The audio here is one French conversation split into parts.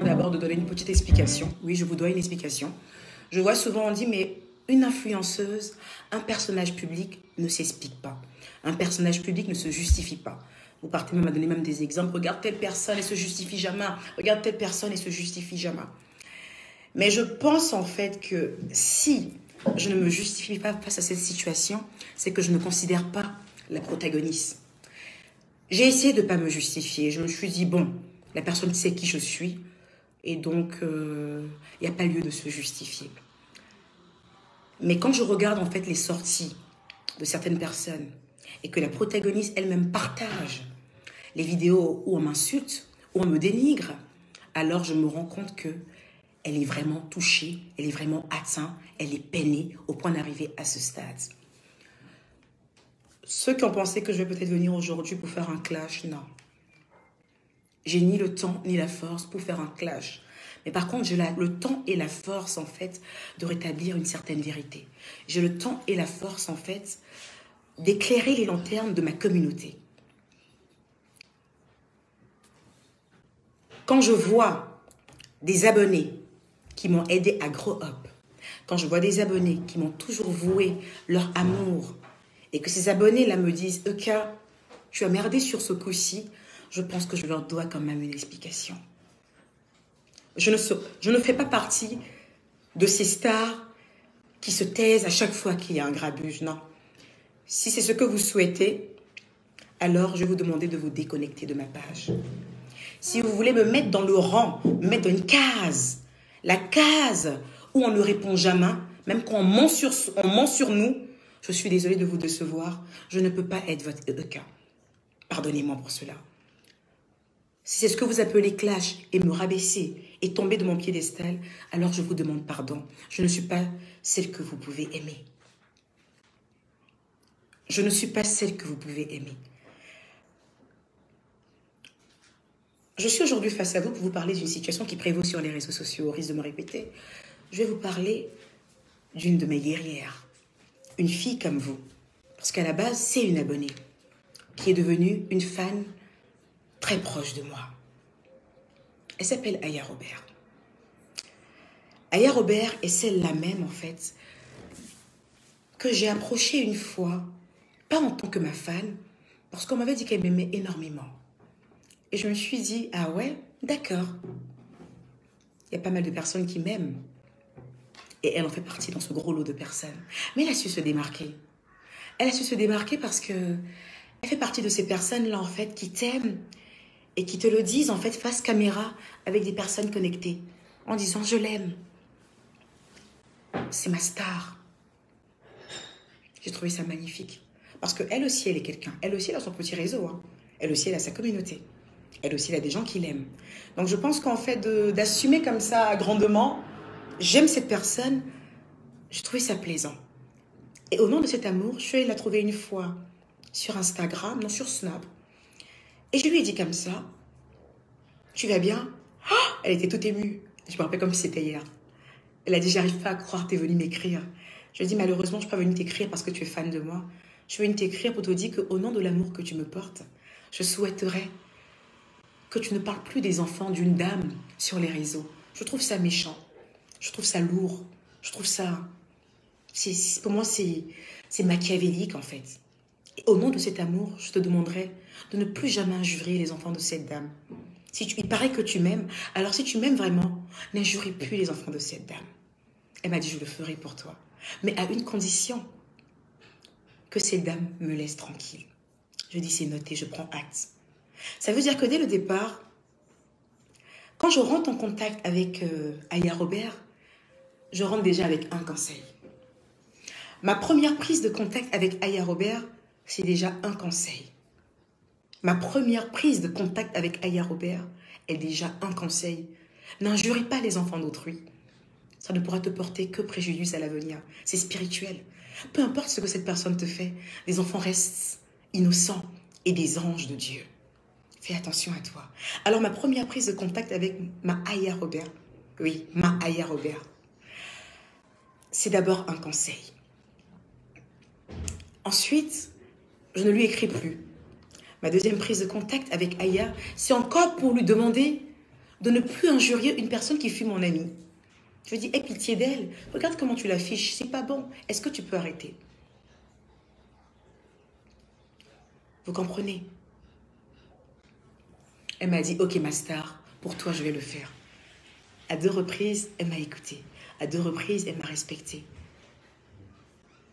d'abord de donner une petite explication. Oui, je vous dois une explication. Je vois souvent, on dit, mais une influenceuse, un personnage public ne s'explique pas. Un personnage public ne se justifie pas. Vous partez même à donner même des exemples. Regarde telle personne, elle se justifie jamais. Regarde telle personne, elle se justifie jamais. Mais je pense en fait que si je ne me justifie pas face à cette situation, c'est que je ne considère pas la protagoniste. J'ai essayé de ne pas me justifier. Je me suis dit, bon, la personne sait qui je suis. Et donc, il n'y a pas lieu de se justifier. Mais quand je regarde en fait les sorties de certaines personnes et que la protagoniste elle-même partage les vidéos où on m'insulte, où on me dénigre, alors je me rends compte que elle est vraiment touchée, elle est vraiment atteinte, elle est peinée au point d'arriver à ce stade. Ceux qui ont pensé que je vais peut-être venir aujourd'hui pour faire un clash, non. J'ai ni le temps ni la force pour faire un clash. Mais par contre, j'ai le temps et la force, en fait, de rétablir une certaine vérité. J'ai le temps et la force, en fait, d'éclairer les lanternes de ma communauté. Quand je vois des abonnés qui m'ont aidé à grow up, quand je vois des abonnés qui m'ont toujours voué leur amour, et que ces abonnés-là me disent « Eka, tu as merdé sur ce coup-ci », je pense que je leur dois quand même une explication. Je ne fais pas partie de ces stars qui se taisent à chaque fois qu'il y a un grabuge, non. Si c'est ce que vous souhaitez, alors je vais vous demander de vous déconnecter de ma page. Si vous voulez me mettre dans le rang, me mettre dans une case, la case où on ne répond jamais, même quand on ment sur nous, je suis désolée de vous décevoir, je ne peux pas être votre Eka. Pardonnez-moi pour cela. Si c'est ce que vous appelez clash et me rabaisser et tomber de mon piédestal, alors je vous demande pardon. Je ne suis pas celle que vous pouvez aimer. Je ne suis pas celle que vous pouvez aimer. Je suis aujourd'hui face à vous pour vous parler d'une situation qui prévaut sur les réseaux sociaux, au risque de me répéter. Je vais vous parler d'une de mes guerrières, une fille comme vous. Parce qu'à la base, c'est une abonnée qui est devenue une fan très proche de moi. Elle s'appelle Aya Robert. Aya Robert est celle-là même, en fait, que j'ai approchée une fois, pas en tant que ma fan, parce qu'on m'avait dit qu'elle m'aimait énormément. Et je me suis dit, ah ouais, d'accord. Il y a pas mal de personnes qui m'aiment. Et elle en fait partie dans ce gros lot de personnes. Mais elle a su se démarquer. Elle a su se démarquer parce que elle fait partie de ces personnes-là, en fait, qui t'aiment et qui te le disent, en fait, face caméra, avec des personnes connectées, en disant, je l'aime. C'est ma star. J'ai trouvé ça magnifique. Parce qu'elle aussi, elle est quelqu'un. Elle aussi, elle a son petit réseau. Hein. Elle aussi, elle a sa communauté. Elle aussi, elle a des gens qui l'aiment. Donc, je pense qu'en fait, d'assumer comme ça grandement, j'aime cette personne, j'ai trouvé ça plaisant. Et au nom de cet amour, je suis allée la trouver une fois sur Instagram, non, sur Snap. Et je lui ai dit comme ça, tu vas bien? Oh, elle était toute émue. Je me rappelle comme si c'était hier. Elle a dit, j'arrive pas à croire, t'es venue m'écrire. Je lui ai dit, malheureusement, je ne suis pas venue t'écrire parce que tu es fan de moi. Je suis venue t'écrire pour te dire qu'au nom de l'amour que tu me portes, je souhaiterais que tu ne parles plus des enfants d'une dame sur les réseaux. Je trouve ça méchant. Je trouve ça lourd. Je trouve ça... pour moi, c'est machiavélique, en fait. Et au nom de cet amour, je te demanderai de ne plus jamais injurer les enfants de cette dame. Il paraît que tu m'aimes, alors si tu m'aimes vraiment, n'injurie plus les enfants de cette dame. Elle m'a dit, je le ferai pour toi. Mais à une condition, que cette dame me laisse tranquille. Je dis, c'est noté, je prends acte. Ça veut dire que dès le départ, quand je rentre en contact avec Aya Robert, je rentre déjà avec un conseil. Ma première prise de contact avec Aya Robert, c'est déjà un conseil. Ma première prise de contact avec Aya Robert est déjà un conseil. N'injurie pas les enfants d'autrui. Ça ne pourra te porter que préjudice à l'avenir. C'est spirituel. Peu importe ce que cette personne te fait, les enfants restent innocents et des anges de Dieu. Fais attention à toi. Alors, ma première prise de contact avec ma Aya Robert, oui, ma Aya Robert, c'est d'abord un conseil. Ensuite, je ne lui écris plus. Ma deuxième prise de contact avec Aya, c'est encore pour lui demander de ne plus injurier une personne qui fut mon amie. Je lui dis, aie pitié d'elle. Regarde comment tu l'affiches. C'est pas bon. Est-ce que tu peux arrêter? Vous comprenez? Elle m'a dit, ok ma star, pour toi je vais le faire. À 2 reprises, elle m'a écoutée. À 2 reprises, elle m'a respectée.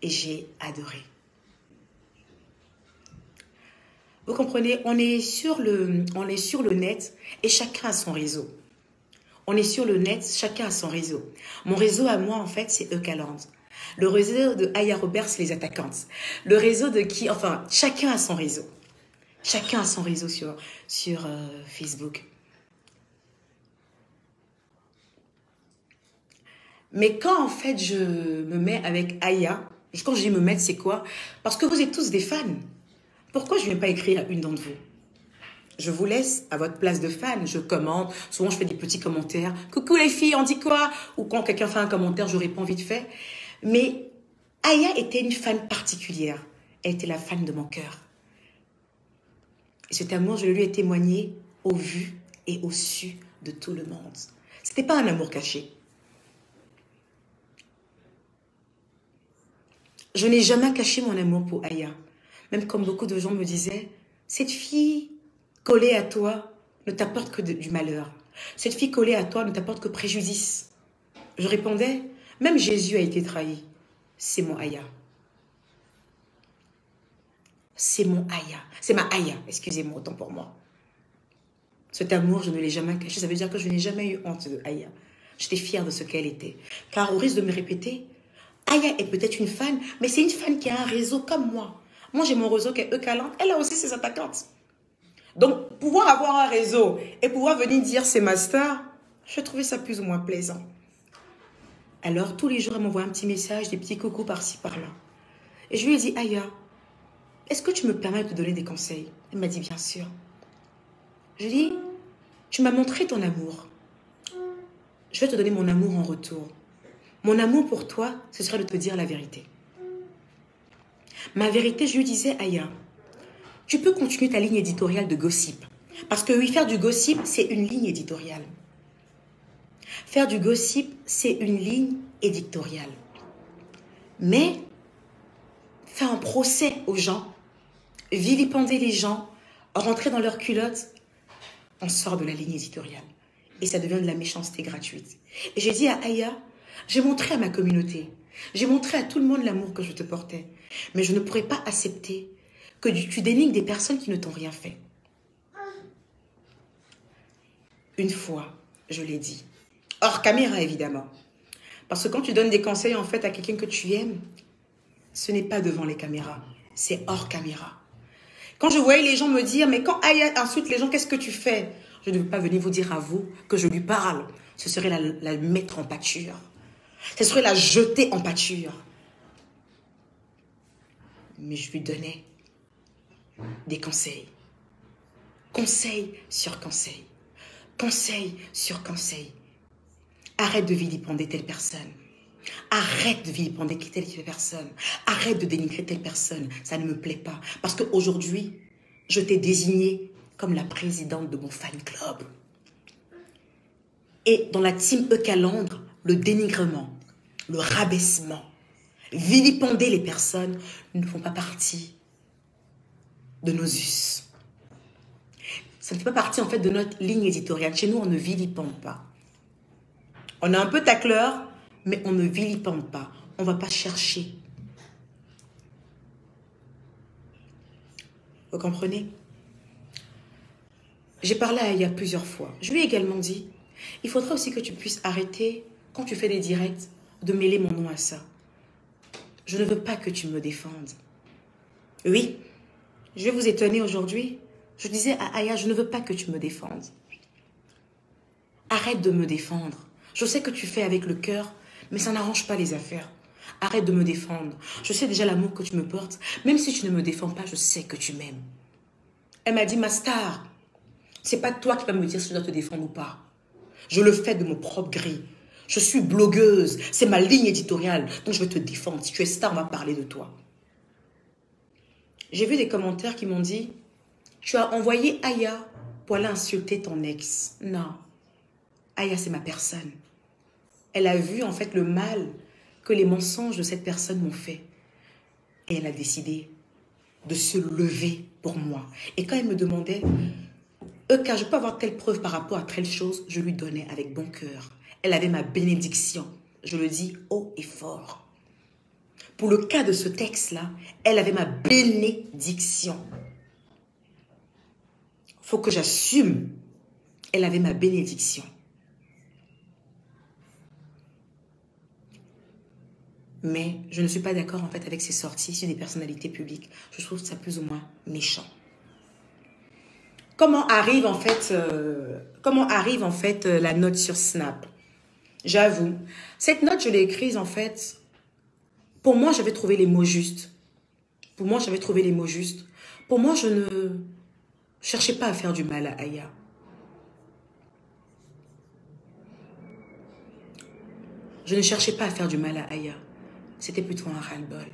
Et j'ai adoré. Vous comprenez, on est sur le net et chacun a son réseau. On est sur le net, chacun a son réseau. Mon réseau à moi, en fait, c'est Eucaland. Le réseau de Aya Roberts, les attaquantes. Le réseau de qui, enfin, chacun a son réseau. Chacun a son réseau sur Facebook. Mais quand, en fait, je me mets avec Aya, quand je dis me mettre, c'est quoi? Parce que vous êtes tous des fans. Pourquoi je ne viens pas écrire à une d'entre vous? Je vous laisse à votre place de fan. Je commente. Souvent, je fais des petits commentaires. Coucou les filles, on dit quoi? Ou quand quelqu'un fait un commentaire, je réponds vite fait. Mais Aya était une fan particulière. Elle était la fan de mon cœur. Et cet amour, je le lui ai témoigné au vu et au su de tout le monde. Ce n'était pas un amour caché. Je n'ai jamais caché mon amour pour Aya. Même comme beaucoup de gens me disaient, cette fille collée à toi ne t'apporte que du malheur. Cette fille collée à toi ne t'apporte que préjudice. Je répondais, même Jésus a été trahi. C'est mon Aya. C'est mon Aya. C'est ma Aya, excusez-moi, autant pour moi. Cet amour, je ne l'ai jamais caché. Ça veut dire que je n'ai jamais eu honte de Aya. J'étais fière de ce qu'elle était. Car au risque de me répéter, Aya est peut-être une fan, mais c'est une fan qui a un réseau comme moi. Moi, j'ai mon réseau qui est Eucaland. Elle a aussi ses attaquantes. Donc, pouvoir avoir un réseau et pouvoir venir dire c'est ma star, je trouvais ça plus ou moins plaisant. Alors, tous les jours, elle m'envoie un petit message, des petits coucous par-ci, par-là. Et je lui ai dit, Aya, est-ce que tu me permets de te donner des conseils? Elle m'a dit, bien sûr. Je lui ai dit, tu m'as montré ton amour. Je vais te donner mon amour en retour. Mon amour pour toi, ce serait de te dire la vérité. Ma vérité, je lui disais, Aya, tu peux continuer ta ligne éditoriale de gossip. Parce que oui, faire du gossip, c'est une ligne éditoriale. Faire du gossip, c'est une ligne éditoriale. Mais faire un procès aux gens, vilipender les gens, rentrer dans leurs culottes, on sort de la ligne éditoriale. Et ça devient de la méchanceté gratuite. Et j'ai dit à Aya, j'ai montré à ma communauté, j'ai montré à tout le monde l'amour que je te portais. Mais je ne pourrais pas accepter que tu dénigres des personnes qui ne t'ont rien fait. Une fois, je l'ai dit. Hors caméra, évidemment. Parce que quand tu donnes des conseils, en fait, à quelqu'un que tu aimes, ce n'est pas devant les caméras. C'est hors caméra. Quand je voyais les gens me dire, mais quand Aya insulte les gens, qu'est-ce que tu fais? Je ne veux pas venir vous dire à vous que je lui parle. Ce serait la mettre en pâture. Ce serait la jeter en pâture. Mais je lui donnais des conseils. Conseil sur conseil. Conseil sur conseil. Arrête de vilipender telle personne. Arrête de vilipender telle personne. Arrête de dénigrer telle personne. Ça ne me plaît pas. Parce qu'aujourd'hui, je t'ai désignée comme la présidente de mon fan club. Et dans la team Eucalandre, le dénigrement, le rabaissement, vilipender les personnes ne font pas partie de nos us. Ça ne fait pas partie en fait de notre ligne éditoriale. Chez nous, on ne vilipende pas. On est un peu tacleur, mais on ne vilipende pas. On ne va pas chercher. Vous comprenez? J'ai parlé à Aya plusieurs fois. Je lui ai également dit, il faudra aussi que tu puisses arrêter, quand tu fais des directs, de mêler mon nom à ça. Je ne veux pas que tu me défendes. Oui, je vais vous étonner aujourd'hui. Je disais à Aya, je ne veux pas que tu me défendes. Arrête de me défendre. Je sais que tu fais avec le cœur, mais ça n'arrange pas les affaires. Arrête de me défendre. Je sais déjà l'amour que tu me portes. Même si tu ne me défends pas, je sais que tu m'aimes. Elle m'a dit, ma star, c'est pas toi qui vas me dire si je dois te défendre ou pas. Je le fais de mon propre gré. Je suis blogueuse. C'est ma ligne éditoriale. Donc je vais te défendre. Si tu es star, on va parler de toi. J'ai vu des commentaires qui m'ont dit, tu as envoyé Aya pour aller insulter ton ex. Non. Aya, c'est ma personne. Elle a vu en fait le mal que les mensonges de cette personne m'ont fait. Et elle a décidé de se lever pour moi. Et quand elle me demandait, Eka, je peux avoir telle preuve par rapport à telle chose, je lui donnais avec bon cœur. Elle avait ma bénédiction. Je le dis haut et fort. Pour le cas de ce texte-là, elle avait ma bénédiction. Il faut que j'assume. Elle avait ma bénédiction. Mais je ne suis pas d'accord en fait avec ces sorties sur des personnalités publiques. Je trouve ça plus ou moins méchant. Comment arrive en fait la note sur Snap? J'avoue, cette note je l'ai écrite en fait. Pour moi, j'avais trouvé les mots justes. Pour moi, j'avais trouvé les mots justes. Pour moi, je ne cherchais pas à faire du mal à Aya. Je ne cherchais pas à faire du mal à Aya. C'était plutôt un ras-le-bol.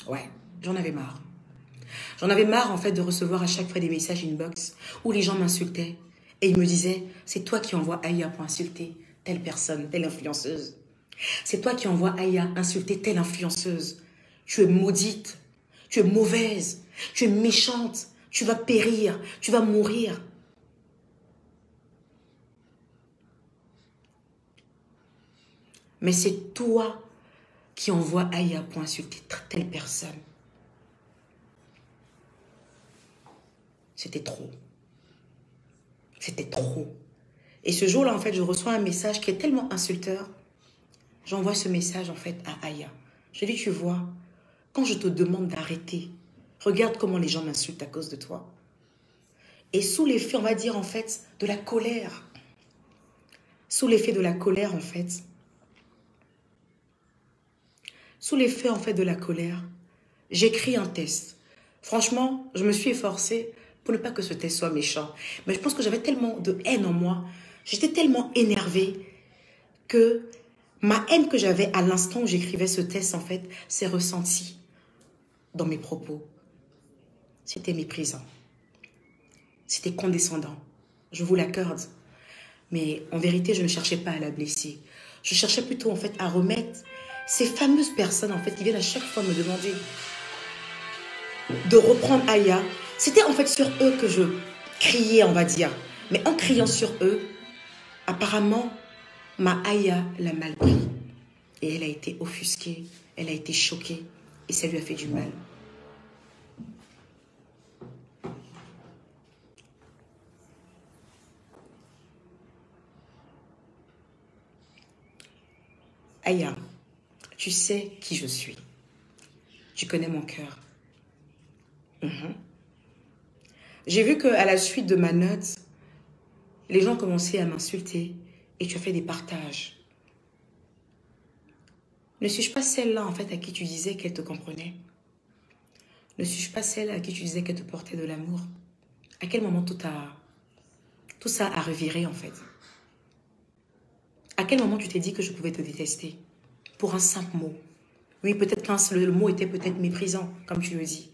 Ouais, j'en avais marre. J'en avais marre, en fait, de recevoir à chaque fois des messages inbox où les gens m'insultaient. Et ils me disaient, c'est toi qui envoies Aya pour insulter telle personne, telle influenceuse. C'est toi qui envoies Aya insulter telle influenceuse. Tu es maudite. Tu es mauvaise. Tu es méchante. Tu vas périr. Tu vas mourir. Mais c'est toi qui envoies Aya pour insulter telle personne. C'était trop. C'était trop. Et ce jour-là, en fait, je reçois un message qui est tellement insulteur. J'envoie ce message, en fait, à Aya. Je lui dis, tu vois, quand je te demande d'arrêter, regarde comment les gens m'insultent à cause de toi. Et sous l'effet, on va dire, en fait, de la colère. Sous l'effet de la colère, en fait. Sous l'effet, en fait, de la colère, j'écris un test. Franchement, je me suis efforcée pour ne pas que ce test soit méchant. Mais je pense que j'avais tellement de haine en moi. J'étais tellement énervée que ma haine que j'avais à l'instant où j'écrivais ce test, en fait, s'est ressentie dans mes propos. C'était méprisant. C'était condescendant. Je vous l'accorde. Mais en vérité, je ne cherchais pas à la blesser. Je cherchais plutôt, en fait, à remettre ces fameuses personnes, en fait, qui viennent à chaque fois me demander de reprendre Aya. C'était en fait sur eux que je criais, on va dire. Mais en criant sur eux, apparemment, ma Aya l'a mal pris. Et elle a été offusquée, elle a été choquée. Et ça lui a fait du mal. Aya, tu sais qui je suis. Tu connais mon cœur. J'ai vu qu'à la suite de ma note, les gens commençaient à m'insulter et tu as fait des partages. Ne suis-je pas celle-là, en fait, à qui tu disais qu'elle te comprenait? Ne suis-je pas celle à qui tu disais qu'elle te portait de l'amour? À quel moment tout ça a reviré, en fait? À quel moment tu t'es dit que je pouvais te détester? Pour un simple mot. Oui, peut-être qu'un le mot était peut-être méprisant, comme tu le dis.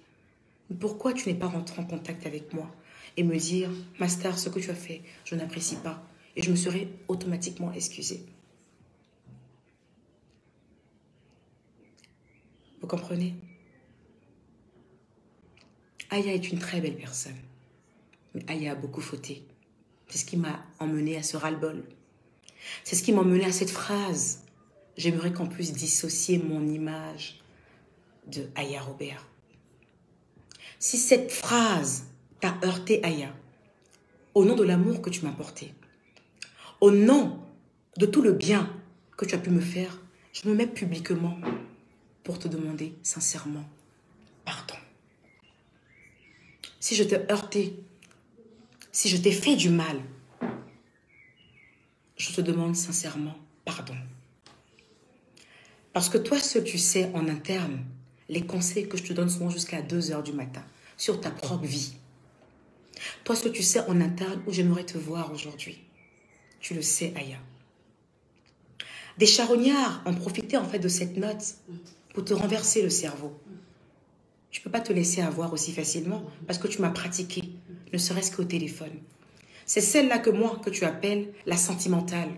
Pourquoi tu n'es pas rentré en contact avec moi et me dire, ma star, ce que tu as fait, je n'apprécie pas. Et je me serais automatiquement excusée. Vous comprenez? Aya est une très belle personne. Mais Aya a beaucoup fauté. C'est ce qui m'a emmené à ce ras-le-bol. C'est ce qui m'a emmené à cette phrase. J'aimerais qu'on puisse dissocier mon image de Aya Robert. Si cette phrase t'a heurté, Aya, au nom de l'amour que tu m'as porté, au nom de tout le bien que tu as pu me faire, je me mets publiquement pour te demander sincèrement pardon. Si je t'ai heurté, si je t'ai fait du mal, je te demande sincèrement pardon. Parce que toi seul tu sais en interne les conseils que je te donne souvent jusqu'à 2 heures du matin sur ta propre vie. Toi seul tu sais en interne où j'aimerais te voir aujourd'hui. Tu le sais, Aya. Des charognards ont profité en fait de cette note pour te renverser le cerveau. Je ne peux pas te laisser avoir aussi facilement parce que tu m'as pratiqué, ne serait-ce qu'au téléphone. C'est celle-là que moi, que tu appelles la sentimentale.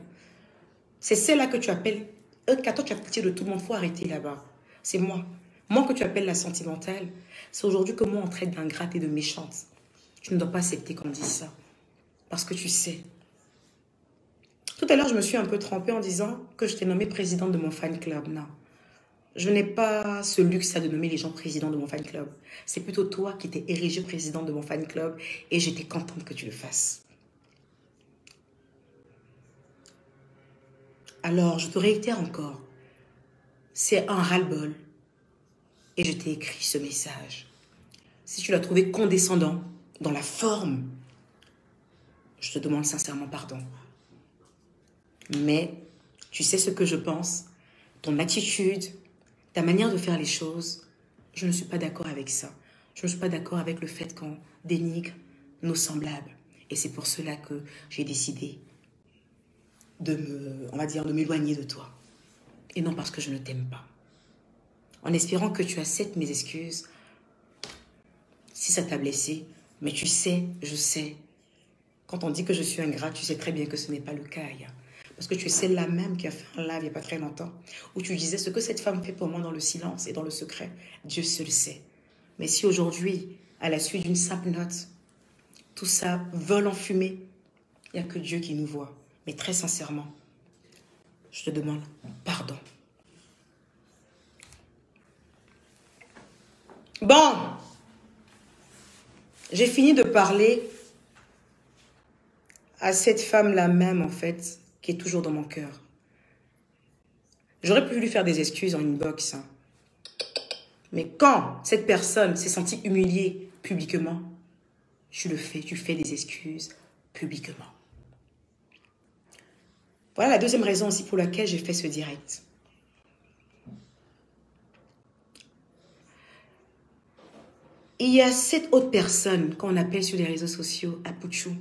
C'est celle-là que tu appelles... Quand toi, tu as pitié de tout le monde, il faut arrêter là-bas. C'est moi. Moi que tu appelles la sentimentale, c'est aujourd'hui que moi, on traite d'ingrate et de méchante. Tu ne dois pas accepter qu'on dise ça. Parce que tu sais. Tout à l'heure, je me suis un peu trompée en disant que je t'ai nommée présidente de mon fan club. Non. Je n'ai pas ce luxe de nommer les gens présidents de mon fan club. C'est plutôt toi qui t'es érigé président de mon fan club et j'étais contente que tu le fasses. Alors, je te réitère encore. C'est un ras-le-bol. Et je t'ai écrit ce message. Si tu l'as trouvé condescendant dans la forme, je te demande sincèrement pardon. Mais tu sais ce que je pense, ton attitude, ta manière de faire les choses, je ne suis pas d'accord avec ça. Je ne suis pas d'accord avec le fait qu'on dénigre nos semblables. Et c'est pour cela que j'ai décidé de m'éloigner de toi. Et non parce que je ne t'aime pas. En espérant que tu acceptes mes excuses, si ça t'a blessé, mais tu sais, je sais, quand on dit que je suis ingrate, tu sais très bien que ce n'est pas le cas, Aya. Parce que tu es celle-là même qui a fait un live il n'y a pas très longtemps, où tu disais ce que cette femme fait pour moi dans le silence et dans le secret, Dieu seul sait. Mais si aujourd'hui, à la suite d'une simple note, tout ça vole en fumée, il n'y a que Dieu qui nous voit. Mais très sincèrement, je te demande pardon. Bon, j'ai fini de parler à cette femme-là même, en fait, qui est toujours dans mon cœur. J'aurais pu lui faire des excuses en inbox. Hein. Mais quand cette personne s'est sentie humiliée publiquement, tu le fais, tu fais des excuses publiquement. Voilà la deuxième raison aussi pour laquelle j'ai fait ce direct. Il y a cette autre personne qu'on appelle sur les réseaux sociaux Apuchou,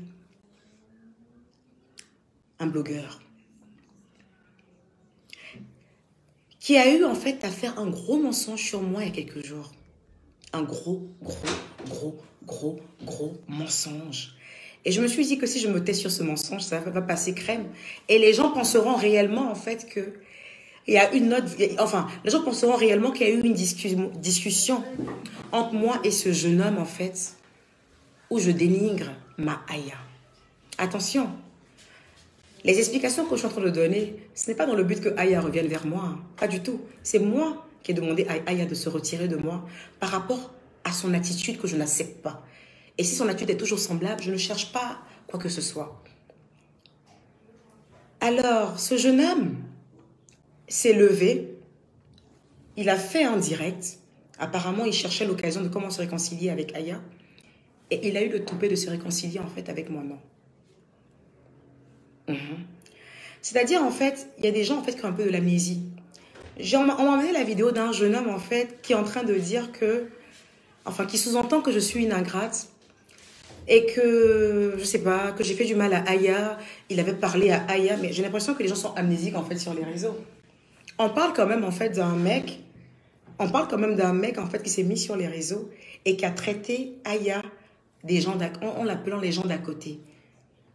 un blogueur, qui a eu en fait à faire un gros mensonge sur moi il y a quelques jours. Un gros mensonge. Et je me suis dit que si je me tais sur ce mensonge, ça va passer crème. Et les gens penseront réellement en fait que il y a une autre... Enfin, les gens penseront réellement qu'il y a eu une discussion entre moi et ce jeune homme en fait, où je dénigre ma Aya. Attention, les explications que je suis en train de donner, ce n'est pas dans le but que Aya revienne vers moi. Hein. Pas du tout. C'est moi qui ai demandé à Aya de se retirer de moi par rapport à son attitude que je n'accepte pas. Et si son attitude est toujours semblable, je ne cherche pas quoi que ce soit. Alors, ce jeune homme s'est levé. Il a fait un direct. Apparemment, il cherchait l'occasion de comment se réconcilier avec Aya. Et il a eu le toupet de se réconcilier en fait avec moi, non. C'est-à-dire, en fait, il y a des gens en fait qui ont un peu de l'amnésie. On m'a amené la vidéo d'un jeune homme en fait qui est en train de dire que, enfin, qui sous-entend que je suis une ingrate et que, je sais pas, que j'ai fait du mal à Aya. Il avait parlé à Aya, mais j'ai l'impression que les gens sont amnésiques en fait sur les réseaux. On parle quand même en fait d'un mec, en fait qui s'est mis sur les réseaux et qui a traité Aya des gens en l'appelant les gens d'à côté.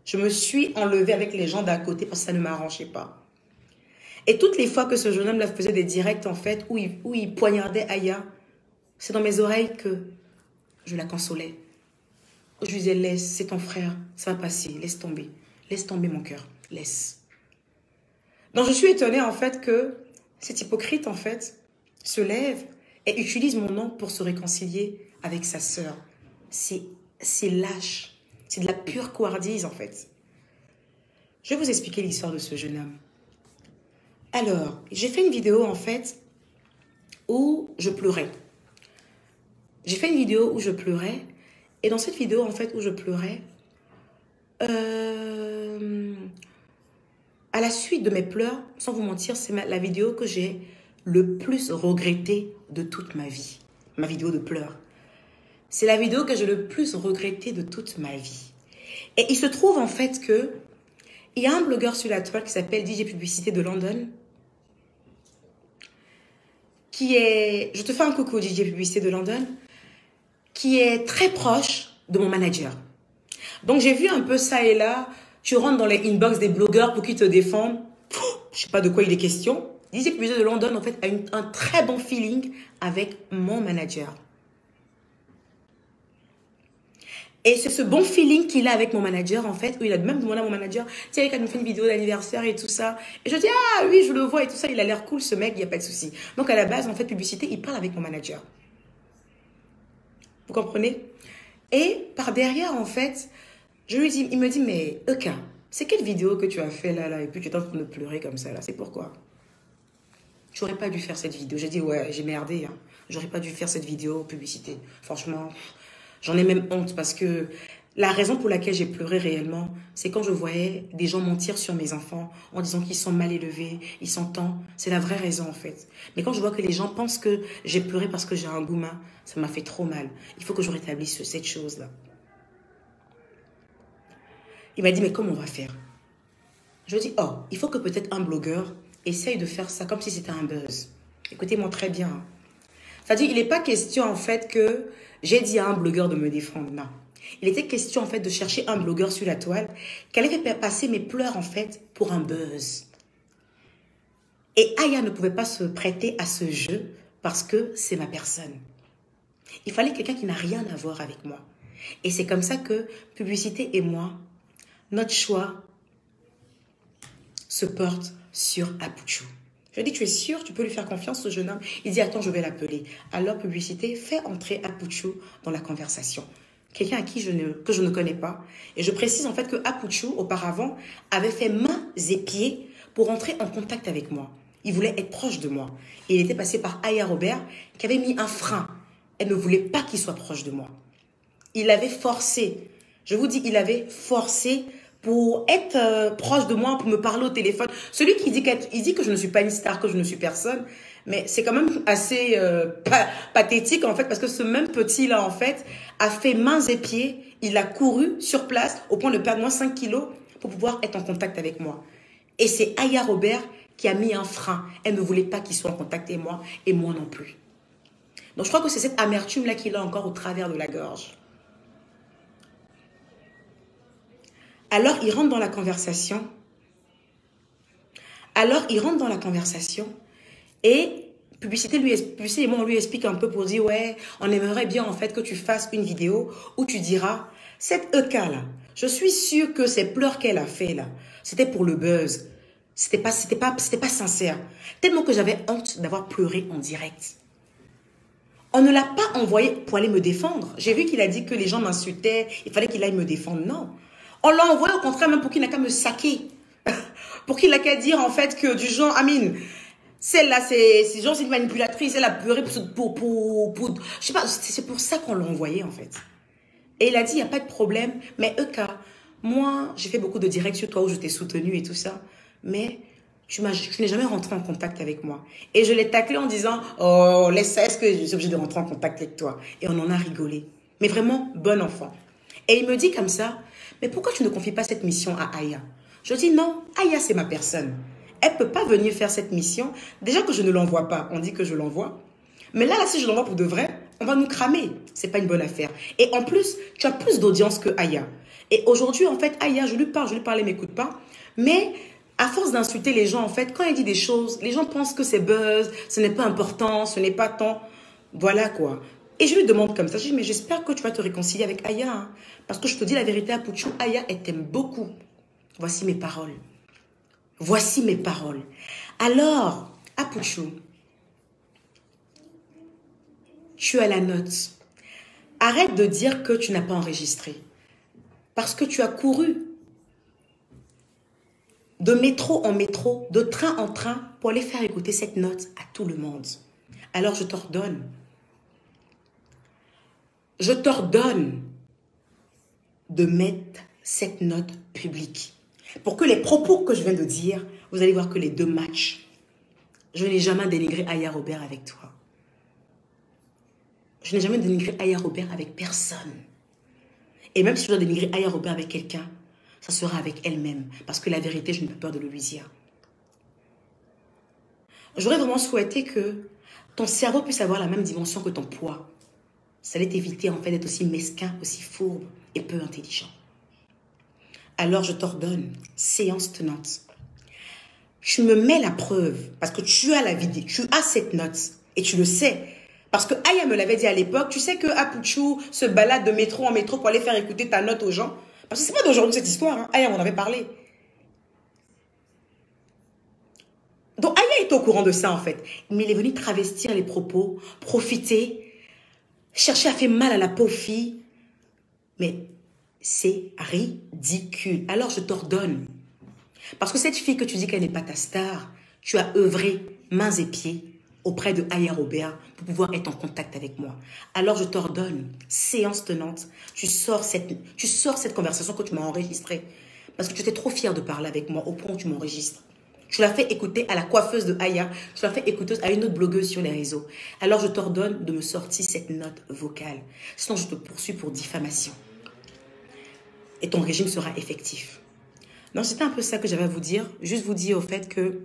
Je me suis enlevée avec les gens d'à côté parce que ça ne m'arrangeait pas. Et toutes les fois que ce jeune homme là faisait des directs en fait où il poignardait Aya, c'est dans mes oreilles que je la consolais. Je lui disais, laisse, c'est ton frère, ça va passer, laisse tomber mon cœur, laisse. Donc je suis étonnée en fait que cet hypocrite en fait se lève et utilise mon nom pour se réconcilier avec sa sœur. C'est lâche, c'est de la pure couardise en fait. Je vais vous expliquer l'histoire de ce jeune homme. Alors, j'ai fait une vidéo en fait où je pleurais. Et dans cette vidéo en fait où je pleurais, à la suite de mes pleurs, sans vous mentir, c'est la vidéo que j'ai le plus regrettée de toute ma vie. Ma vidéo de pleurs. C'est la vidéo que j'ai le plus regrettée de toute ma vie. Et il se trouve en fait que il y a un blogueur sur la toile qui s'appelle DJ Publicité de London, qui est, je te fais un coucou DJ Publicité de London, qui est très proche de mon manager. Donc j'ai vu un peu ça et là, tu rentres dans les inbox des blogueurs pour qu'ils te défendent. je sais pas de quoi il est question. Dizzy Publicité de London, en fait, a un très bon feeling avec mon manager. Et c'est ce bon feeling qu'il a avec mon manager, en fait, où il a même demandé à mon manager, tiens, il nous fait une vidéo d'anniversaire et tout ça. Et je dis, ah oui, je le vois et tout ça, il a l'air cool, ce mec, il n'y a pas de souci. Donc, à la base, en fait, publicité, il parle avec mon manager. Vous comprenez? Et par derrière, en fait, je lui dis, il me dit, mais Eka, c'est quelle vidéo que tu as fait là, et puis tu es en train de pleurer comme ça, là, c'est pourquoi? J'aurais pas dû faire cette vidéo. J'ai dit, ouais, j'ai merdé, hein. J'aurais pas dû faire cette vidéo publicité. Franchement, j'en ai même honte parce que la raison pour laquelle j'ai pleuré réellement, c'est quand je voyais des gens mentir sur mes enfants en disant qu'ils sont mal élevés, ils sont tant. C'est la vraie raison, en fait. Mais quand je vois que les gens pensent que j'ai pleuré parce que j'ai un goumin, ça m'a fait trop mal. Il faut que je rétablisse cette chose-là. Il m'a dit, mais comment on va faire? Je lui ai dit, oh, il faut que peut-être un blogueur essaye de faire ça comme si c'était un buzz. Écoutez-moi très bien. C'est-à-dire, il n'est pas question, en fait, que j'ai dit à un blogueur de me défendre. Non. Il était question, en fait, de chercher un blogueur sur la toile qui allait faire passer mes pleurs, en fait, pour un buzz. Et Aya ne pouvait pas se prêter à ce jeu parce que c'est ma personne. Il fallait quelqu'un qui n'a rien à voir avec moi. Et c'est comme ça que Publicité et moi, notre choix se porte sur Apouchou. Je dis, tu es sûr, tu peux lui faire confiance, ce jeune homme? Il dit, attends, je vais l'appeler. Alors, Publicité, fais entrer Apouchou dans la conversation. Quelqu'un à qui que je ne connais pas. Et je précise en fait que Apouchou, auparavant, avait fait mains et pieds pour entrer en contact avec moi. Il voulait être proche de moi. Et il était passé par Aya Robert, qui avait mis un frein. Elle ne voulait pas qu'il soit proche de moi. Il avait forcé. Je vous dis, il avait forcé pour être proche de moi, pour me parler au téléphone. Celui qui dit, dit que je ne suis pas une star, que je ne suis personne, mais c'est quand même assez pathétique en fait, parce que ce même petit-là en fait a fait mains et pieds, il a couru sur place au point de perdre moins 5 kilos pour pouvoir être en contact avec moi. Et c'est Aya Robert qui a mis un frein. Elle ne voulait pas qu'il soit en contact avec moi et moi non plus. Donc je crois que c'est cette amertume-là qu'il a encore au travers de la gorge. Alors, il rentre dans la conversation. Et Publicité et moi, on lui explique un peu pour dire, ouais, on aimerait bien en fait que tu fasses une vidéo où tu diras, cette Eka là, je suis sûre que ces pleurs qu'elle a fait là, c'était pour le buzz. C'était pas sincère. Tellement que j'avais honte d'avoir pleuré en direct. On ne l'a pas envoyé pour aller me défendre. J'ai vu qu'il a dit que les gens m'insultaient, il fallait qu'il aille me défendre. Non. On l'a envoyé au contraire même pour qu'il n'a qu'à me saquer. Pour qu'il n'a qu'à dire en fait que du genre, Amine, celle-là, c'est une manipulatrice, elle a pleuré je sais pas, c'est pour ça qu'on l'a envoyé en fait. Et il a dit, il n'y a pas de problème, mais Eka, moi, j'ai fait beaucoup de directs sur toi où je t'ai soutenu et tout ça, mais tu n'es jamais rentré en contact avec moi. Et je l'ai taclé en disant, oh, laisse ça, est-ce que je suis obligée de rentrer en contact avec toi? Et on en a rigolé. Mais vraiment, bon enfant. Et il me dit comme ça, mais pourquoi tu ne confies pas cette mission à Aya? Je dis non, Aya c'est ma personne. Elle ne peut pas venir faire cette mission. Déjà que je ne l'envoie pas, on dit que je l'envoie. Mais là, si je l'envoie pour de vrai, on va nous cramer. C'est pas une bonne affaire. Et en plus, tu as plus d'audience que Aya. Et aujourd'hui, en fait, Aya, je lui parle, elle ne m'écoute pas. Mais à force d'insulter les gens, en fait, quand elle dit des choses, les gens pensent que c'est buzz, ce n'est pas important, ce n'est pas tant. Voilà quoi. Et je lui demande comme ça, je dis, mais j'espère que tu vas te réconcilier avec Aya. Hein, parce que je te dis la vérité, Apouchou, Aya, elle t'aime beaucoup. Voici mes paroles. Voici mes paroles. Alors, Apouchou, tu as la note. Arrête de dire que tu n'as pas enregistré. Parce que tu as couru de métro en métro, de train en train, pour aller faire écouter cette note à tout le monde. Alors, je t'ordonne. Je t'ordonne de mettre cette note publique. Pour que les propos que je viens de dire, vous allez voir que les deux matchent. Je n'ai jamais dénigré Aya Robert avec toi. Je n'ai jamais dénigré Aya Robert avec personne. Et même si je dois dénigrer Aya Robert avec quelqu'un, ça sera avec elle-même. Parce que la vérité, je n'ai pas peur de le lui dire. J'aurais vraiment souhaité que ton cerveau puisse avoir la même dimension que ton poids. Ça allait t'éviter en fait d'être aussi mesquin, aussi fourbe et peu intelligent. Alors je t'ordonne, séance tenante. tu me mets la preuve, parce que tu as la vidéo, tu as cette note, et tu le sais. Parce que Aya me l'avait dit à l'époque, tu sais que Apuchou se balade de métro en métro pour aller faire écouter ta note aux gens. Parce que c'est pas d'aujourd'hui cette histoire, hein. Aya m'en avait parlé. Donc Aya est au courant de ça en fait. Mais il est venu travestir les propos, profiter, chercher à faire mal à la pauvre fille. Mais c'est ridicule. Alors je t'ordonne. Parce que cette fille que tu dis qu'elle n'est pas ta star, tu as œuvré mains et pieds auprès de Aya Robert pour pouvoir être en contact avec moi. Alors je t'ordonne, séance tenante, tu sors cette conversation que tu m'as enregistrée. Parce que tu étais trop fière de parler avec moi au point où tu m'enregistres. Tu l'as fait écouter à la coiffeuse de Aya, tu l'as fait écouter à une autre blogueuse sur les réseaux. Alors je t'ordonne de me sortir cette note vocale. Sinon je te poursuis pour diffamation. Et ton régime sera effectif. Donc c'était un peu ça que j'avais à vous dire. Juste vous dire au fait que...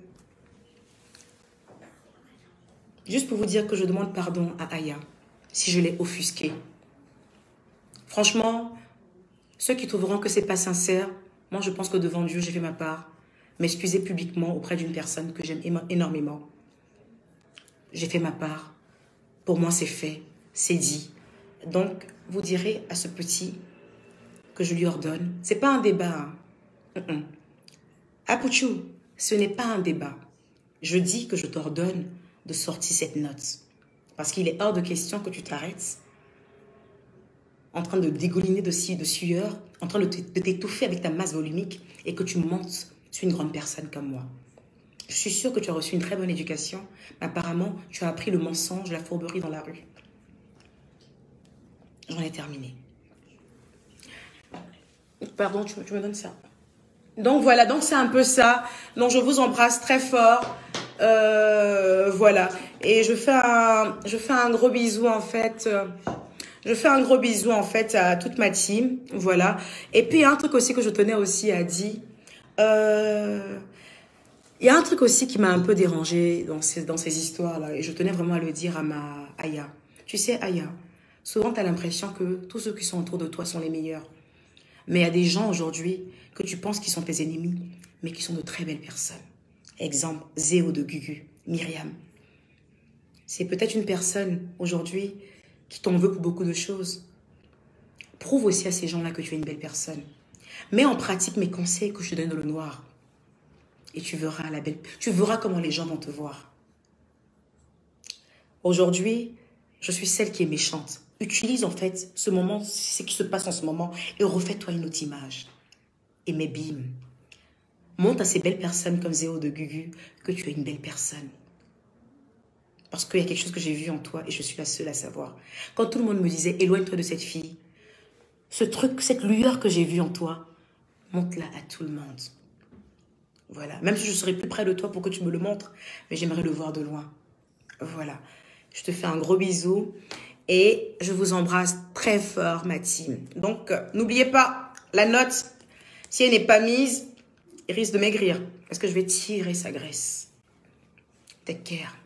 Juste pour vous dire que je demande pardon à Aya si je l'ai offusqué. Franchement, ceux qui trouveront que c'est pas sincère, moi je pense que devant Dieu j'ai fait ma part. M'excuser publiquement auprès d'une personne que j'aime énormément. J'ai fait ma part. Pour moi c'est fait, c'est dit. Donc vous direz à ce petit que je lui ordonne. C'est pas un débat. Hein. Apuchou, ce n'est pas un débat. Je dis que je t'ordonne de sortir cette note. Parce qu'il est hors de question que tu t'arrêtes en train de dégouliner de sueur, en train de t'étouffer avec ta masse volumique et que tu montes sur une grande personne comme moi. Je suis sûre que tu as reçu une très bonne éducation, mais apparemment, tu as appris le mensonge, la fourberie dans la rue. J'en ai terminé. Pardon, tu me donnes ça. Donc voilà, donc c'est un peu ça. Donc je vous embrasse très fort. Voilà. Et je fais un gros bisou en fait. Je fais un gros bisou en fait à toute ma team. Voilà. Et puis il y a un truc aussi que je tenais aussi à dire. Il y a un truc aussi qui m'a un peu dérangée dans ces histoires-là. Et je tenais vraiment à le dire à ma Aya. Tu sais, Aya, souvent tu as l'impression que tous ceux qui sont autour de toi sont les meilleurs. Mais il y a des gens aujourd'hui que tu penses qu'ils sont tes ennemis, mais qui sont de très belles personnes. Exemple, Zéo de Gugu, Myriam. C'est peut-être une personne aujourd'hui qui t'en veut pour beaucoup de choses. Prouve aussi à ces gens-là que tu es une belle personne. Mets en pratique mes conseils que je te donne dans le noir. Et tu verras comment les gens vont te voir. Aujourd'hui, je suis celle qui est méchante. Utilise en fait ce moment, ce qui se passe en ce moment, et refais-toi une autre image. Et mais bim, montre à ces belles personnes comme Zéo de Gugu que tu es une belle personne. Parce qu'il y a quelque chose que j'ai vu en toi et je suis la seule à savoir. Quand tout le monde me disait, éloigne-toi de cette fille, ce truc, cette lueur que j'ai vue en toi, montre-la à tout le monde. Voilà. Même si je serais plus près de toi pour que tu me le montres, mais j'aimerais le voir de loin. Voilà. Je te fais un gros bisou. Et je vous embrasse très fort, ma team. Donc, n'oubliez pas, la note, si elle n'est pas mise, il risque de maigrir. Parce que je vais tirer sa graisse. Take care.